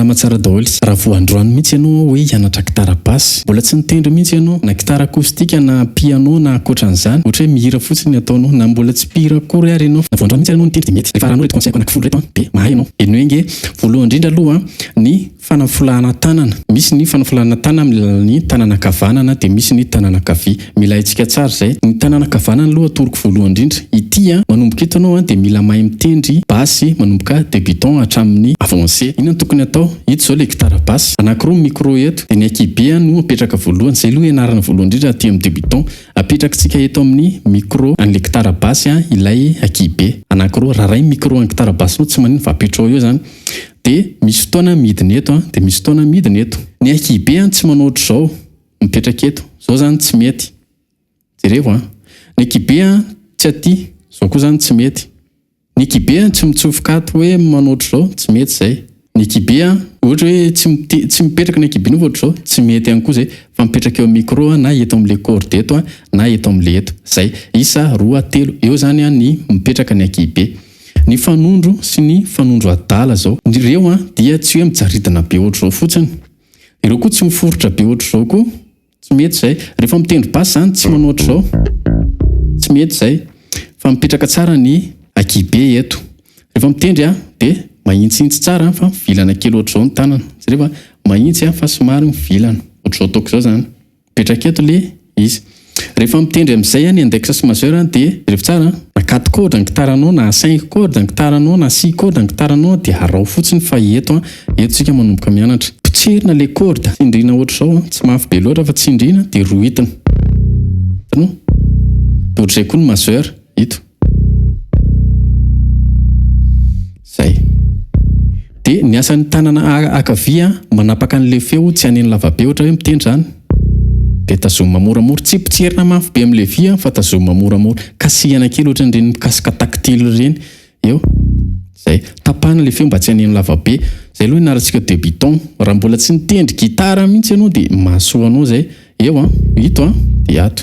Matsara daholo raha voandroano mihitsy ianao hoe hianatra gitara basy, mbola tsy nitendry mihitsy ianao na gitara akoustika na piano na akoatran'izany, ohatra hoe mihira fotsiny ataonao na mbola tsy mpihira akory ary ianao, na voandroano mihitsy ianao nitendry dia mety. Rehefa aranao reto conseil anakifolo reto dia mahay ianao. Eny hoe nge voalohany indrindra aloha ny fanafulahana tanana. Misy ny fanafulahana tanana amin'ny alalan'ny tanana ankavanana dia misy ny tanana ankavia. Mila haintsika tsara izay. Ny tanana ankavanana aloha atoroko voalohany indrindra. Ity manomboka eto anao dia mila mahay mitendry basy manomboka débutant hatramin'ny avancé. Inona tokony atao? Ito zao ilay gitara basy. Anankiroa micro eto dia ny akibe no apetraka voalohany. Izay aloha ianarana voalohany indrindra aty amin'ny débutant. Apetrakitsika eto amin'ny micro an'ilay gitara basy ilay akibe. Anankiroa raray micro an'ny gitara basy tsy manino fa apetrao eo zany. Dia misy fotoana midiny eto dia misy fotoana midiny eto. Ny akibe tsy manao ohatr' izao mipetraka eto. Zao zany tsy mety. Jereo ny akibe tsy aty. Zao koa zany tsy mety. Ny akibe tsy mitsofoka ato hoe manao ohatr' izao tsy mety izay. Ny akibe ohatra hoe tsy mipetraka ny akibe ohatr' izao tsy mety ihany koa izay. Fa mipetraka eo micro na eto amin'ilay corde eto na eto amin'ilay eto. Izay isa roa telo eo zany ny mipetraka ny akibe. Ny fanondro sy ny fanondro adala zao. Ireo dia tsy hoe mijaridana be ohatr' izao fotsiny. Ireo koa tsy miforotra be ohatr' izao koa. Tsy mety izay. Rehefa mitendry basy zany tsy manao ohatr' izao. Tsy mety izay. Fa mipetraka tsara ny akibe eto. Rehefa mitendry dia mahitsy tsara fa vilana kely ohatr' izao ny tanana. Rehefa mahitsy fa somary mivilana. Ohatr' izao ataoko izao zany. Mipetraka eto le izy. Rehefa mitendry amin'izay ny index sy majeur dia rehefa tsara na 4 corde ny gitaranao na 5 corde ny gitaranao na 6 corde ny gitaranao dia arao fotsiny fa eto tsika manomboka mianatra. Potserina le corde. Tsindriana ohatr' izao tsy mafy be loatra fa tsindriana dia rohitina. Dia ohatr'izay koa ny majeur ito. Zay. Dia ny asan'ny tanana ankavia manapaka an'ilay feo tsy haneny lavabe ohatra hoe mitendry zany. Dia tazomina moramora, tsy potserina mafy be amin'ilay vy fa tazomina moramora. Kasihana kely ohatra ireny mikasika tactile ireny. Eo. Zay. Tapahana ilay feo mba tsy haneny lavabe. Zay aloha inarantsika débutant. Raha mbola tsy nitendry gitara mihitsy ianao dia mahasoa anao zay. Eo ito dia ato.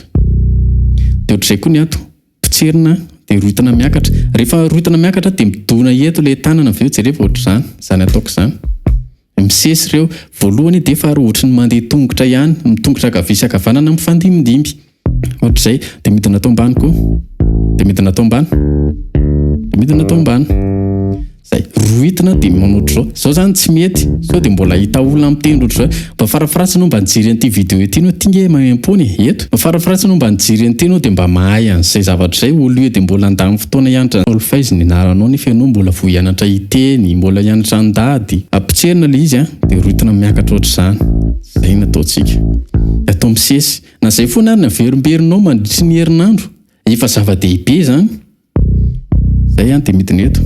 Dia ohatr'izay koa ny ato. Potserina dia rohitina miakatra. Rehefa rohitina miakatra dia midona eto ilay tanana avy eo jereva ohatr'izany. Zany ataoko izany. Misesy ireo voalohany dia efa ohatry ny mandeha tongotra ihany, mitongotra ankavia sy ankavanana mifandimindimby. Ohatr'izay dia midina atao ambany koa. Dia midina atao ambany. Dia midina atao ambany. Zay rohitina dia manao ohatr' izao. Zao zany tsy mety. Sao dia mbola hita olona mitendry ohatr' izao. Mba farafaratsy anao mba nijery an'ity vidéo ity no tinge magnempony eto. Mba farafaratsy anao mba nijery an'ity no dia mba mahay an'izay zavatra izay olo io dia mbola andany fotoana hianatra solfège ny anaranao nefa ianao mbola vo hianatra hiteny, mbola hianatra andady. Apotserina ilay izy dia rohitina miakatra ohatr'izany. Zay nataontsika. Atao misesy. Na izay foana ary na verimberinao mandritry ny herinandro. Efa zava-dehibe zany. Zay dia midina eto.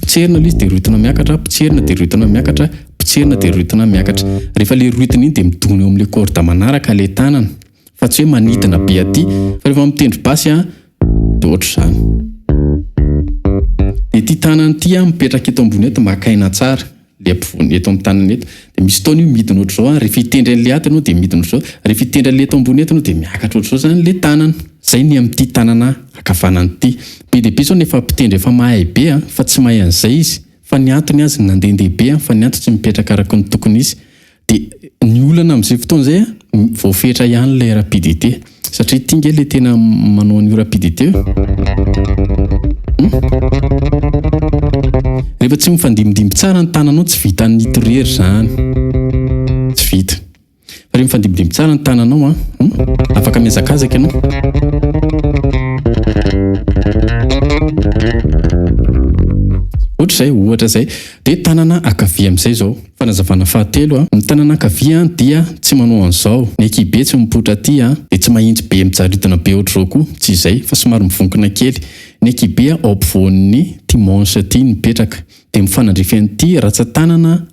Potserina ilay izy dia rohitina miakatra, potserina dia rohitina miakatra, potserina dia rohitina miakatra. Rehefa ilay rohitina iny dia midona eo amin'ilay corde manaraka ilay tanana. Fa tsy hoe manidina be aty. Fa rehefa mitendry basy dia ohatr'izany. Dia ity tanana ity mipetraka eto ambony eto maka aina tsara. Le ampovoany eto amin'ny tanana eto. Dia misy fotoana io midina ohatr' izao. Rehefa hitendry an'ilay ato ianao dia midina ohatr' izao. Rehefa hitendry an'ilay eto ambony eto ianao dia miakatra ohatr' izao zany ilay tanana. Zay ny amin'ity tanana ankavanana ity. Be dia be zao nefa mpitendry efa mahay be fa tsy mahay an'izay izy. Fa ny antony azy nandehandehibe fa ny antony tsy mipetraka araka ny tokony izy. Dia ny olana amin'izay fotoana izay voafetra ihany ilay rapidité. Satria tinga ilay tena manao an'io rapidité. Rehefa tsy mifandimindimby tsara ny tananao tsy vita nitrery zany. Tsy vita. Fa rehefa mifandimindimby tsara ny tananao afaka miazakazaka ianao. Ohatra izay. Dia tanana ankavia amin'izay zao. Fanazavana fahatelo ny tanana ankavia dia tsy manao an'izao. Ny akibe tsy mipotra aty dia tsy mahitsy be mijaridana be ohatr' izao koa. Tsy izay fa somary mivonkona kely. Ny akibe ao ampovoan'ny timanche aty mipetraka. Dia mifanandrify an'ity ratsan-tanana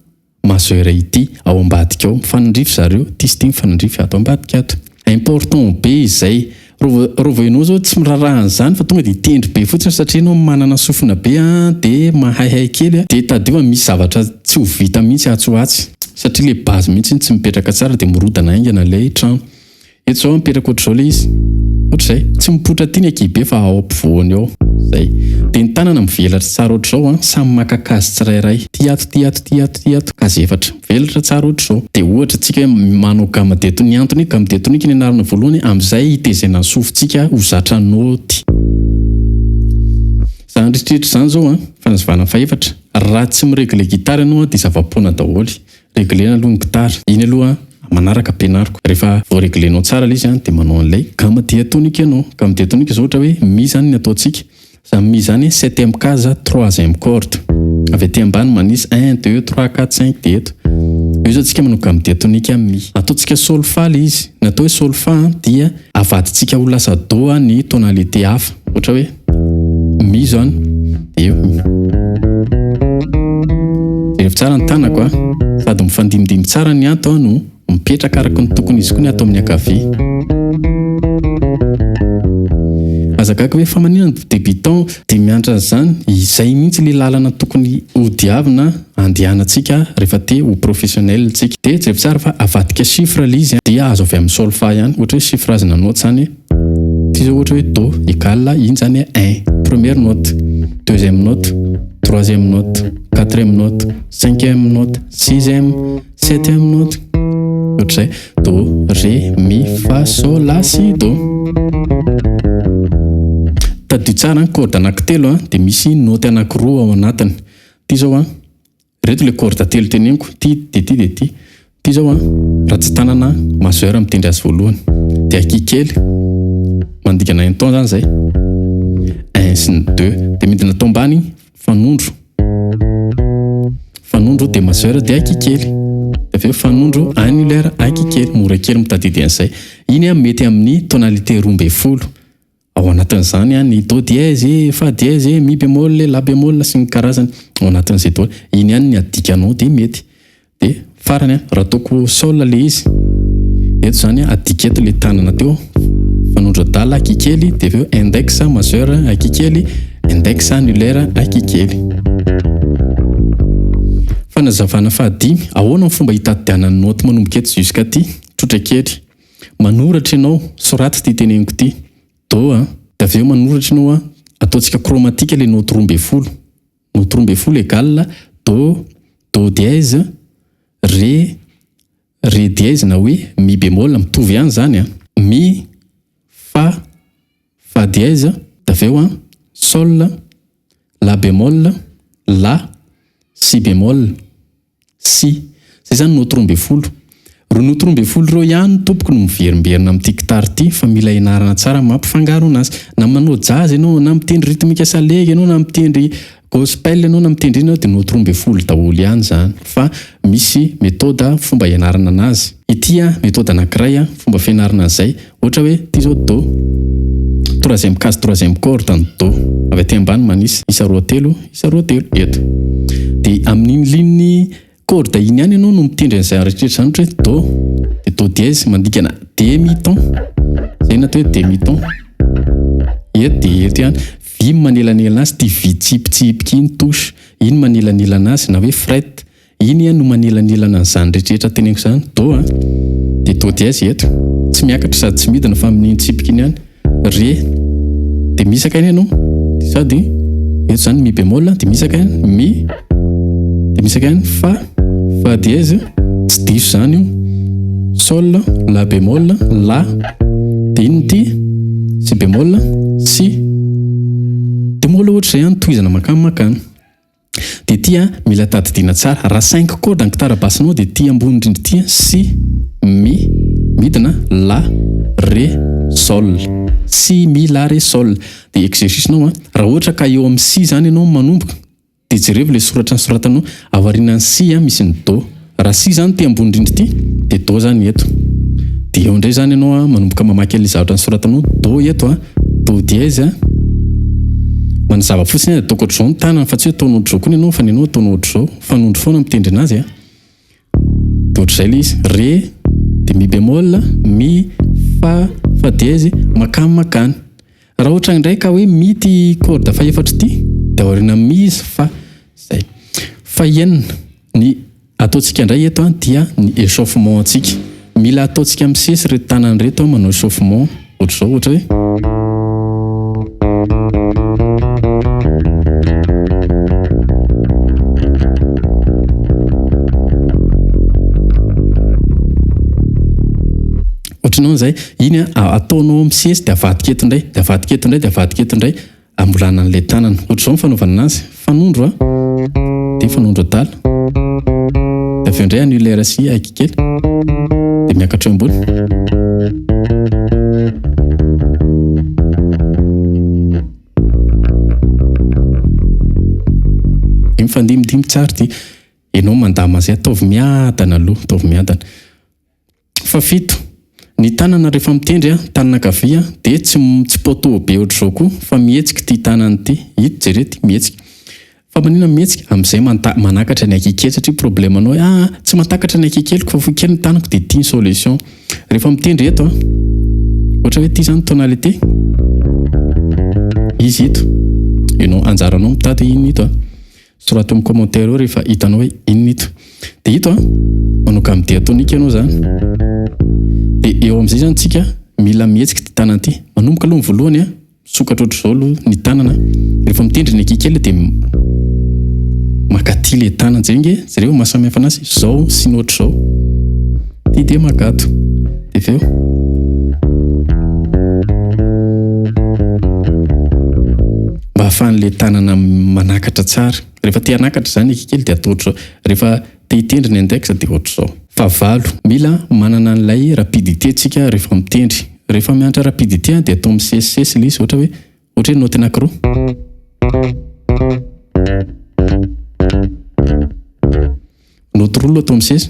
majeur ity ao ambadika ao. Mifanandrify zareo. Ity sy ity mifanandrify ato ambadika ato. Important be izay. Rova ianao zao tsy miraraha an'izany fa tonga dia hitendry be fotsiny satria ianao manana sofina be dia mahaihay kely dia tadio misy zavatra tsy ho vita mihitsy atsoatsy satria ilay base mihitsy tsy mipetraka tsara dia mirodana aingana ilay trano. Eto zao mipetraka ohatr' izao ilay izy. Ohatr'izay tsy mipotra aty ny akibe fa ao ampovoany ao. Zay. Dia ny tanana mivelatra tsara ohatr'izao samy maka kazy tsirairay. Tiato kazy efatra. Mivelatra tsara ohatr'izao. Dia ohatra tsika manao gama de toniantony, gama de toniky ny anarana voalohany amin'izay hitezena ny sofintsika ho zatra nôty. Zany ritritra zany zao fanazavana faefatra. Raha tsy miregle gitara ianao dia zava-poana daholy. Reglena aloha ny gitara. Iny aloha manaraka ampianariko. Rehefa voareglenao tsara ilay izy dia manao an'ilay gama diatonique ianao. Gama diatonique zao ohatra hoe mi zany ny ataontsika. Zany mi zany septième case troisième corde. Avy aty ambany manisy 1 2 3 4 5 dia eto. Io zao tsika manao gama diatonique mi. Ataontsika solfa ilay izy. Natao hoe solfa dia avadintsika ho lasa do ny tonalité hafa. Ohatra hoe mi zany dia rehefa tsara ny tanako sady mifandimidimy tsara ny ato no mipetraka araka ny tokony izy koa ny ato amin'ny ankavia. Azakako hoe fa maninona ny débutant dia mianatra zany izay mihitsy ilay lalana tokony hodiavina andehanantsika rehefa te ho professionnel tsika. Dia rehefa tsara fa avadika chiffre ilay izy dia azo avy amin'ny solfa ihany. Ohatra hoe chiffrage na note zany ty zao ohatra hoe do égale iny zany 1 première note, deuxième note, troisième note, quatrième note, cinquième note, sixième, septième note. Ohatra izay do, ré, mi, fa, sol, la, si, do. Tadio tsara corde anankitelo dia misy note anankiroa ao anatiny. Ty zao reto le corde telo teneniko, ty dia ty dia ty. Ty zao ratsan-tanana majeur mitendry azy voalohany. Dia aky kely mandigana un ton zany zay. 1 sy ny 2 dia midina tao ambany fanondro. Fanondro dia majeur dia aky kely. Dia avy eo fanondro annulaire aky kely. Mora kely mitadidy an'izay. Iny mety amin'ny tonalité 12. Ao anatin'izany ny do dièse, fa dièse, mi bémol, la bémol sy ny karazany. Ao anatin'izay daholo. Iny ihany ny adikanao dia mety. Dia farany raha ataoko sol ilay izy. Eto zany adika eto ilay tanana teo. Fanondro dala aky kely dia avy eo index majeur aky kely, index annulaire aky kely. Fanazavana fahadimy, ahoana ny fomba hitadidiana ny note manomboka eto jusqu'à ty? Tsotra kely. Manoratra ianao, soraty ty teneniko ty. Do dia avy eo manoratra ianao ataontsika chromatique ilay note 12. Note 12 égale do dièse, ré, ré dièse na hoe mi bémol mitovy ihany zany mi, fa dièse, dia avy eo sol, la bémol, la, si bémol, si. Zay zany note 12. Ro note 12 reo ihany tompoko no miverimberina amin'ity gitara ity fa mila ianarana tsara mampifangaro anazy. Na manao jazz ianao, na mitendry rythmique salega ianao, na mitendry gospel ianao, na mitendry ianao dia note 12 daholo ihany zany. Fa misy méthode fomba ianarana anazy. Ity méthode anankiray fomba fianarana an'izay. Ohatra hoe ty zao do, troisième case troisième corde ny do. Avy aty ambany manisy isa roa telo eto. Dia amin'iny lininy corde iny ihany ianao no mitendry an'izay rehetrarehetra zany. Ohatra hoe do, dia do dièse mandikana demi-ton. Zay na atao hoe demi-ton. Eto dia eto ihany. Vy manelanelana azy, ty vy tsipitsipika iny touche. Iny manelanelana azy na hoe fret. Iny no manelanelana an'izany rehetrarehetra teneniko zany. Do dia do dièse eto. Tsy miakatra sady tsy midina fa amin'iny tsipika iny ihany. Ré dia misaka iny ianao. Sady eto zany mi bémol dia misaka iny mi. Dia misaka iny fa dièse, tsy diso zany io. Sol, la bémol, la. Dia iny ty si bémol, si. Dia mola ohatra izay tohizana makany. Dia ty mila tadidiana tsara. Raha 5 corde ny gitara bassinao dia ty ambony indrindra ty si, mi, midina, la, ré, sol. Si, mi, la, ré, sol. Dia exercice-nao raha ohatra ka eo amin'ny si zany ianao manomboka dia jereo ilay soratra ny soratanao avariana ny si misy ny do. Raha si zany ty ambony indrindra ty dia do zany eto. Dia eo indray zany ianao manomboka mamaky ilay zavatra ny soratanao do eto do dièse manazava fotsiny ataoko ohatr'izao ny tanana fa tsy hoe ataonao ohatr'izao koa ianao fa ny ianao ataonao ohatr'izao. Fanondro foana mitendry anazy dia ohatr'izay ilay izy. Ré dia mi bémol, mi, fa dièse, makany. Raha ohatra indray ka hoe mi ty corde fa efatra ty dia aoriana mi izy fa zay. Fa enina ny ataontsika indray eto dia ny échauffement antsika. Mila ataontsika amin'ny sesy reto tanany reto manao échauffement ohatr'izao ohatra hoe ohatranao izay iny ataonao misesy dia avadika eto indray dia avadika eto indray dia avadika eto indray ambolana an'ilay tanana ohatr'izao ny fanaovana azy fanondro dia fanondro adala dia avy eo indray an'io lera sy aiky kely dia miakatra eo ambony mifandimidimy tsara ty ianao mandama izay ataovy miadana aloha ataovy miadana fa fito ny tanana rehefa mitendry tanana ankavia dia tsy poto be ohatr'izao koa fa mihetsika ty tanany ty hito jerety mihetsika fa manina mihetsika amin'izay manakatra ny akikely satria problemanao tsy matakatra ny akikeliko fa foikely ny tanako dia tia ny solution rehefa mitendry eto ohatra hoe ty zany tonalité izy ito ianao anjaranao mitady inona ito sorata amin'ny commentaire eo rehefa hitanao hoe inona ito dia ito manoka amin'ny diatonika ianao zany dia eo amin'izay zany tsika mila mihetsika ty tanana ty manomboka aloha ny voalohany misokatra ohatr'izao aloha ny tanana rehefa mitendry ny akikely dia makaty le tanana jeringe zareo mahasamihafa anazy zao sy ny ohatr'izao ty dia makato dia avy eo mba hahafahan'le tanana manakatra tsara rehefa te hanakatra zany akikely dia atao ohatr'izao rehefa te hitendry ny index dia ohatr'izao fa valo mila manana an'ilay rapidité tsika rehefa mitendry rehefa mianatra rapidité dia atao misesisesy ilay izy ohatra hoe note anankiroa note roa aloha atao misesy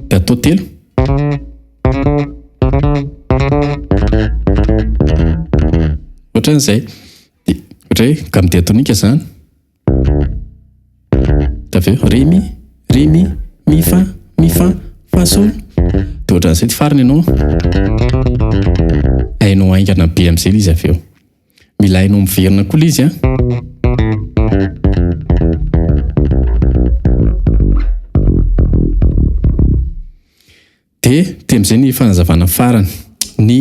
dia atao telo ohatran'izay ohatra hoe gamdiatonika zany dia avy eo ré mi fa sol dia ohatran'izay ty farany ianao hainao aingana be amin'izay ilay izy avy eo mila hainao miverina koa ilay izy dia amin'izay ny fanazavana farany ny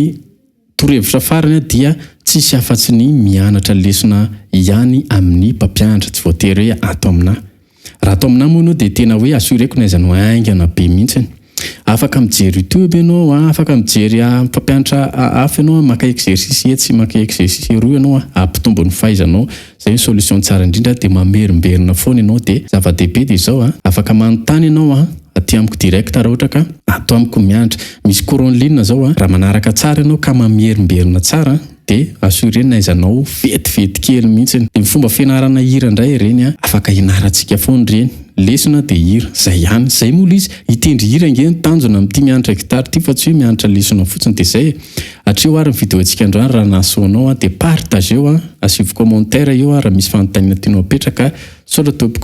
torohevitra farany dia tsisy afa-tsy ny mianatra lesona ihany amin'ny mpampianatra tsy voatery hoe ato amina raha atao amina moa ianao dia tena hoe assureko naizanao aingana be mihitsy afaka mijery YouTube ianao afaka mijery mpampianatra hafa ianao maka exercice etsy maka exercice roa ianao ampitombo ny fahaizanao izay ny solution tsara indrindra dia mamerimberina foana ianao dia zava-dehibe dia izao afaka manontany ianao aty amiko direct raha ohatra ka ato amiko mianatra misy courant ligne zao raha manaraka tsara ianao ka mamerimberina tsara dia assuré naizanao vetivety kely mihitsy ny fomba fianarana hira indray ireny afaka hianarantsika foana ireny lesona dia hira zay ihany zay moa izy hitendry hira nge ny tanjona amin'ity mianatra gitara ty fa tsy hoe mianatra lesona fotsiny dia zay atreo ary ny vidéo antsika androany raha nahasoanao dia partageo asivy commentaire eo raha misy fanontaniana tianao apetraka sotra tompoko